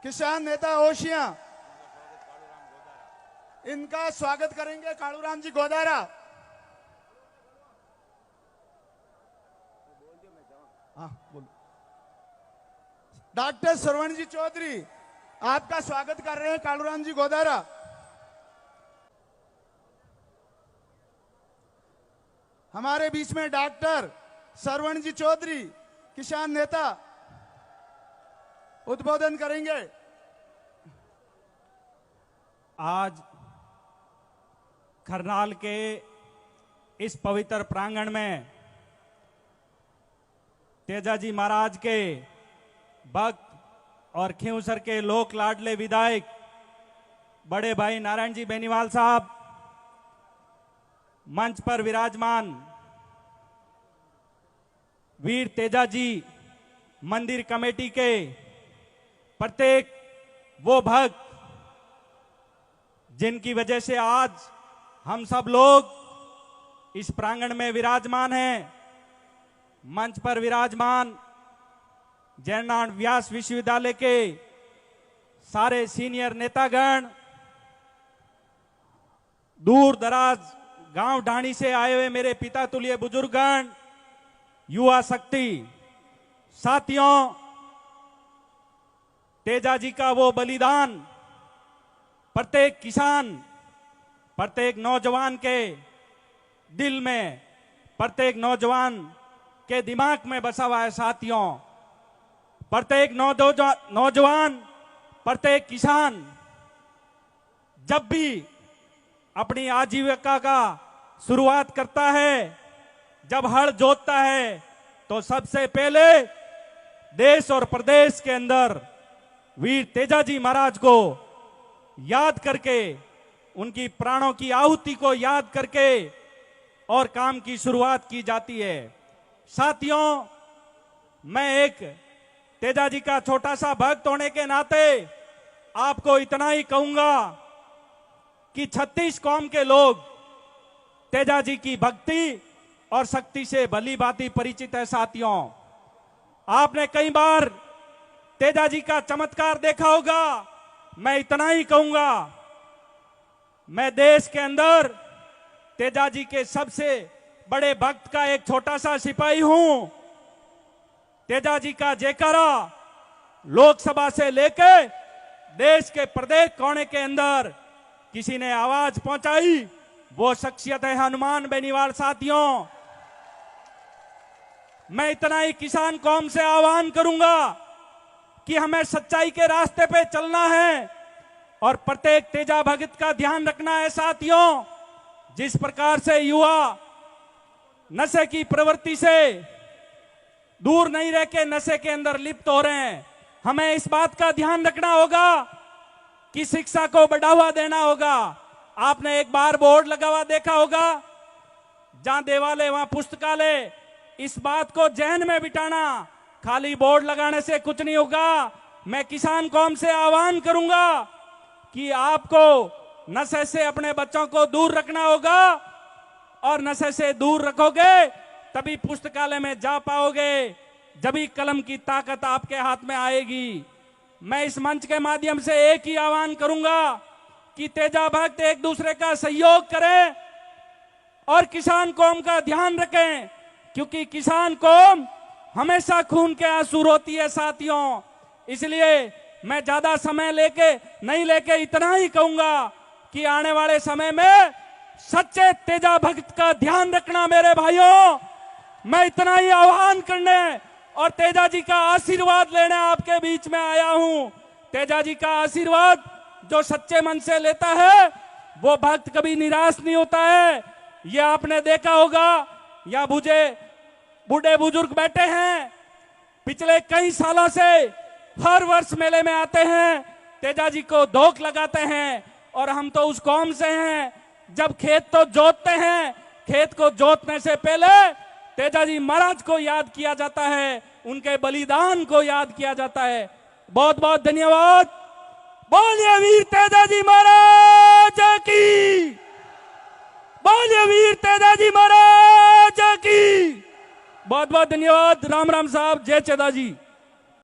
किसान नेता ओशिया, इनका स्वागत करेंगे कालूराम जी गोदारा। हाँ बोलो। डॉक्टर श्रवण जी चौधरी, आपका स्वागत कर रहे हैं कालूराम जी गोदारा। हमारे बीच में डॉक्टर श्रवण जी चौधरी, किसान नेता, उद्बोधन करेंगे। आज करनाल के इस पवित्र प्रांगण में तेजाजी महाराज के भक्त और खींवसर के लोक लाडले विधायक बड़े भाई नारायण जी बेनीवाल साहब, मंच पर विराजमान वीर तेजाजी मंदिर कमेटी के प्रत्येक वो भक्त जिनकी वजह से आज हम सब लोग इस प्रांगण में विराजमान हैं। मंच पर विराजमान जयनारायण व्यास विश्वविद्यालय के सारे सीनियर नेतागण, दूर दराज गांव ढाणी से आए हुए मेरे पिता तुल्य बुजुर्गगण, युवा शक्ति साथियों, तेजाजी का वो बलिदान प्रत्येक किसान, प्रत्येक नौजवान के दिल में, प्रत्येक नौजवान के दिमाग में बसा हुआ है साथियों। प्रत्येक नौजवान, प्रत्येक किसान जब भी अपनी आजीविका का शुरुआत करता है, जब हल जोतता है, तो सबसे पहले देश और प्रदेश के अंदर वीर तेजाजी महाराज को याद करके, उनकी प्राणों की आहुति को याद करके और काम की शुरुआत की जाती है। साथियों, मैं एक तेजाजी का छोटा सा भक्त होने के नाते आपको इतना ही कहूंगा कि 36 कौम के लोग तेजाजी की भक्ति और शक्ति से भली भांति परिचित है। साथियों, आपने कई बार तेजाजी का चमत्कार देखा होगा। मैं इतना ही कहूंगा, मैं देश के अंदर तेजाजी के सबसे बड़े भक्त का एक छोटा सा सिपाही हूं। तेजाजी का जयकारा लोकसभा से लेके देश के प्रत्येक कोने के अंदर किसी ने आवाज पहुंचाई, वो शख्सियत है हनुमान बेनीवाल। साथियों, मैं इतना ही किसान कौम से आह्वान करूंगा कि हमें सच्चाई के रास्ते पे चलना है और प्रत्येक तेजा भगत का ध्यान रखना है। साथियों, जिस प्रकार से युवा नशे की प्रवृत्ति से दूर नहीं रह के नशे के अंदर लिप्त हो रहे हैं, हमें इस बात का ध्यान रखना होगा कि शिक्षा को बढ़ावा देना होगा। आपने एक बार बोर्ड लगा हुआ देखा होगा, जहां देवालय वहां पुस्तकालय। इस बात को जहन में बिठाना, खाली बोर्ड लगाने से कुछ नहीं होगा। मैं किसान कौम से आह्वान करूंगा कि आपको नशे से अपने बच्चों को दूर रखना होगा, और नशे से दूर रखोगे तभी पुस्तकालय में जा पाओगे, जभी कलम की ताकत आपके हाथ में आएगी। मैं इस मंच के माध्यम से एक ही आह्वान करूंगा कि तेजा भक्त एक दूसरे का सहयोग करें और किसान कौम का ध्यान रखें, क्योंकि किसान कौम हमेशा खून के आंसू रोती है। साथियों, इसलिए मैं ज्यादा समय नहीं लेके इतना ही कहूंगा कि आने वाले समय में सच्चे तेजा भक्त का ध्यान रखना मेरे भाइयों। मैं इतना ही आह्वान करने और तेजाजी का आशीर्वाद लेने आपके बीच में आया हूं। तेजाजी का आशीर्वाद जो सच्चे मन से लेता है, वो भक्त कभी निराश नहीं होता है। ये आपने देखा होगा, या बूढ़े बुजुर्ग बैठे हैं, पिछले कई सालों से हर वर्ष मेले में आते हैं, तेजाजी को धोख लगाते हैं। और हम तो उस कौम से हैं, जब खेत तो जोतते हैं, खेत को जोतने से पहले तेजाजी महाराज को याद किया जाता है, उनके बलिदान को याद किया जाता है। बहुत बहुत धन्यवाद। बोलिए वीर तेजाजी महाराज की, बोलिए वीर तेजाजी महाराज की। बहुत बहुत धन्यवाद। राम राम साहब, जय चेदाजी।